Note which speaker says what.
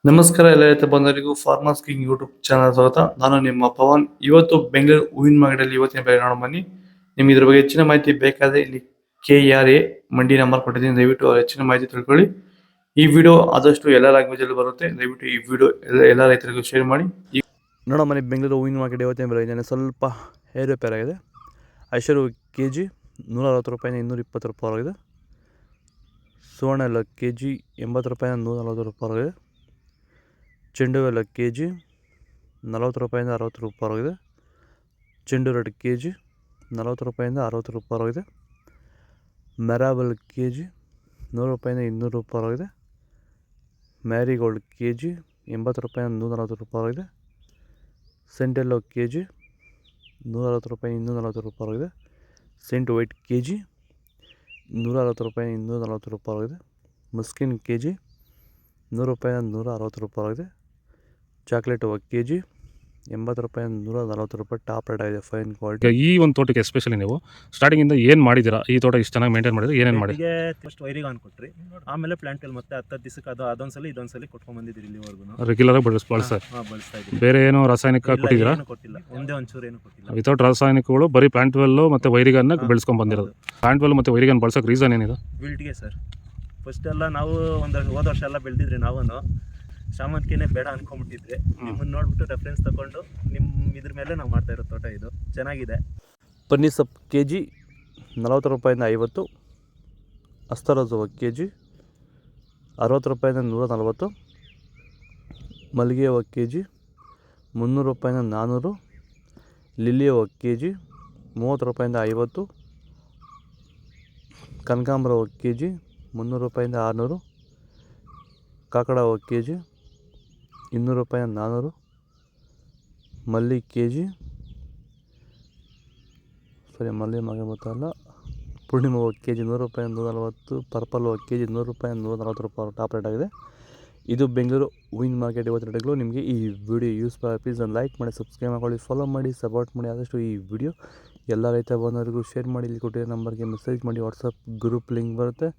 Speaker 1: ನಮಸ್ಕಾರ ಎಲ್ಲ ರೈತ ಬಂಧುಗಳಿಗೂ ಫಾರ್ಮರ್ಸ್ ಕಿಂಗ್ ಯೂಟ್ಯೂಬ್ ಚಾನಲ್ ಸ್ವಾಗತ. ನಾನು ನಿಮ್ಮ ಪವನ್. ಇವತ್ತು ಬೆಂಗಳೂರು ಹೂವಿನ ಮಾರ್ಕೆಟಲ್ಲಿ ಇವತ್ತಿನ ಬೆಲೆ ನೋಡೋಣ ಬನ್ನಿ. ನಿಮ್ಗೆ ಇದ್ರ ಬಗ್ಗೆ ಹೆಚ್ಚಿನ ಮಾಹಿತಿ ಬೇಕಾದ್ರೆ ಇಲ್ಲಿ KRA ಮಂಡಿ ನಂಬರ್ ಕೊಟ್ಟಿದ್ದೀನಿ, ದಯವಿಟ್ಟು ಹೆಚ್ಚಿನ ಮಾಹಿತಿ ತಿಳ್ಕೊಳ್ಳಿ. ಈ ವಿಡಿಯೋ ಆದಷ್ಟು ಎಲ್ಲ ಲ್ಯಾಂಗ್ವೇಜ್ ಅಲ್ಲಿ ಬರುತ್ತೆ, ದಯವಿಟ್ಟು ಈ ವಿಡಿಯೋ ಎಲ್ಲ ರೈತರಿಗೂ ಶೇರ್ ಮಾಡಿ. ನೋಡೋಣ ಬನ್ನಿ, ಬೆಂಗಳೂರು ಹೂವಿನ ಮಾರ್ಕೆಟ್ ಇವತ್ತಿನ ಬೆಲೆ ಇದೆ ಸ್ವಲ್ಪ ಏರುಪೇರ್ ಆಗಿದೆ. ಐಶ್ವರ್ಯ KG 160 ರೂಪಾಯಿಂದ 220 ರೂಪಾಯಿ. ಸುವರ್ಣ ಎಲ್ಲ KG 80 ರೂಪಾಯಿಂದ 140 ರೂಪಾಯಿ. ಚೆಂಡು ಎಲ್ಲ KG 40 ರೂಪಾಯಿಂದ 60 ರೂಪಾಯಿ. ಚೆಂಡು ರೆಡ್ KG 40 ರೂಪಾಯಿಂದ 60 ರೂಪಾಯಿ. ಮೆರಾಬಲ್ KG 100 ರೂಪಾಯಿಂದ 200 ರೂಪಾಯಿ. ಮ್ಯಾರಿಗೋಲ್ಡ್ KG 80 ರೂಪಾಯಿಂದ 140 ರೂಪಾಯಿ. ಸೆಂಟೆಲ್ಲೋ KG 160 ರೂಪಾಯಿ 240 ರೂಪಾಯಿ. ಸೆಂಟ್ ವೈಟ್ KG 160 ರೂಪಾಯಿ 240 ರೂಪಾಯಿ. ಮಸ್ಕಿನ್ KG 100 ರೂಪಾಯಿಂದ 160 ರೂಪಾಯಿ. ಚಾಕ್ಲೇಟ್ KG 80 ರೂಪಾಯಿಂದ 140 ರೂಪಾಯಿ. ಟಾಪ್ ರೇಟ್ ಆಗಿದೆ, ಫೈನ್ ಕ್ವಾಲಿಟಿ.
Speaker 2: ಈ ಒಂದು ತೋಟಕ್ಕೆ ಎಸ್ಪೆಷಲಿ ನೀವು ಸ್ಟಾರ್ಟಿಂಗಿಂದ ಏನು ಮಾಡಿದ್ದೀರಾ? ಈ ತೋಟ ಇಷ್ಟು ಚೆನ್ನಾಗಿ ಮೇಂಟೈನ್ ಮಾಡಿದ್ರೆ ಏನೇನು ಮಾಡಿ?
Speaker 3: ಫಸ್ಟ್ ವೈರಿಗೆ ಕೊಟ್ರಿ, ಆಮೇಲೆ ಪ್ಲಾಂಟ್ ಮತ್ತೆ 10 ದಿವಸಕ್ಕೆ ಅದೊಂದ್ಸಲಿ ಇದೊಂದ್ಸಲಿ ಕೊಟ್ಕೊಂಡ್ ಬಂದಿದ್ದೀರಿ ಇಲ್ಲಿವರೆಗೂ.
Speaker 2: ರೆಗ್ಯುಲರ್ ಆಗಿ ಬಳಸ್ತಾ
Speaker 3: ಇದ್ದೀವಿ.
Speaker 2: ಬೇರೆ ಏನು ರಾಸಾಯನಿಕ ಕೊಟ್ಟಿದ್ದೀರಾ?
Speaker 3: ಕೊಟ್ಟಿಲ್ಲ, ಒಂದೇ ಒಂಚೂರು ಏನು ಕೊಟ್ಟಿಲ್ಲ.
Speaker 2: ವಿತೌಟ್ ರಾಸಾಯನಿಕಗಳು ಬರೀ ಪ್ಲಾಂಟ್ ವೆಲ್ಲು ಮತ್ತು ವೈರಿಗನ್ನ ಬೆಳೆಸ್ಕೊಂಡು ಬಂದಿರೋದು. ಪ್ಲಾಂಟ್ ವೆಲ್ ಮತ್ತು ವೈರಿಗನ್ ಬಳಸೋಕೆ ರೀಸನ್ ಏನಿದೆ?
Speaker 3: ವಿಲ್ಟ್ಗೆ ಸರ್. ಫಸ್ಟ್ ಎಲ್ಲ ನಾವು ಹೋದ ವರ್ಷ ಎಲ್ಲ ಬೆಳೆದಿದ್ರಿ, ನಾವು ಶಾಮಂತಿಗೆನೇ ಬೇಡ ಅನ್ಕೊಂಡ್ಬಿಟ್ಟಿದ್ರಿ. ನಿಮ್ಮನ್ನು ನೋಡ್ಬಿಟ್ಟು ರೆಫರೆನ್ಸ್ ತಗೊಂಡು ಇದ್ರ ಮೇಲೆ ನಾವು ಮಾಡ್ತಾ ಇರೋ ತೋಟ ಇದು ಚೆನ್ನಾಗಿದೆ.
Speaker 1: ಪನ್ನೀರ್ ಸೊಪ್ಪು KG 40 ರೂಪಾಯಿಂದ 50. ಅಸ್ತರೋಜು KG 60 ರೂಪಾಯಿಂದ 140. ಮಲ್ಲಿಗೆ ಹೂವು KG 300 ರೂಪಾಯಿಂದ 400. ಲಿಲ್ಲಿ ಹೂವು KG 30 ರೂಪಾಯಿಂದ 50. ಕನಕಾಂಬರ ಹೂವು KG 300 ರೂಪಾಯಿಂದ 600. ಕಾಕಡ ಹೂವು KG 200 ರೂಪಾಯಿಂದ 400. ಮಲ್ಲಿ KG ಮಲ್ಲಿ ಮಗ ಗೊತ್ತಲ್ಲ. ಪೂರ್ಣಿಮಾ ಹೂವು KG 100 ರೂಪಾಯಿಂದ 140. ಪರ್ಪಲ್ ಹೂವು KG 100 ರೂಪಾಯಿಂದ 140 ರೂಪಾಯಿ ಟಾಪ್ ರೇಟ್ ಆಗಿದೆ. ಇದು ಬೆಂಗಳೂರು ಹೂವಿನ ಮಾರ್ಕೆಟ್ ಇವತ್ತು ರೇಟ್ಗಳು. ನಿಮಗೆ ಈ ವಿಡಿಯೋ ಯೂಸ್ ಪ್ಲೀಸ್ ಒಂದು ಲೈಕ್ ಮಾಡಿ, ಸಬ್ಸ್ಕ್ರೈಬ್ ಮಾಡ್ಕೊಳ್ಳಿ, ಫಾಲೋ ಮಾಡಿ, ಸಪೋರ್ಟ್ ಮಾಡಿ. ಆದಷ್ಟು ಈ ವಿಡಿಯೋ ಎಲ್ಲ ರೈತ ಬಂದವರಿಗೂ ಶೇರ್ ಮಾಡಿ. ಇಲ್ಲಿ ಕೊಟ್ಟಿರೋ ನಂಬರ್ಗೆ ಮೆಸೇಜ್ ಮಾಡಿ, ವಾಟ್ಸಪ್ ಗ್ರೂಪ್ ಲಿಂಕ್ ಬರುತ್ತೆ.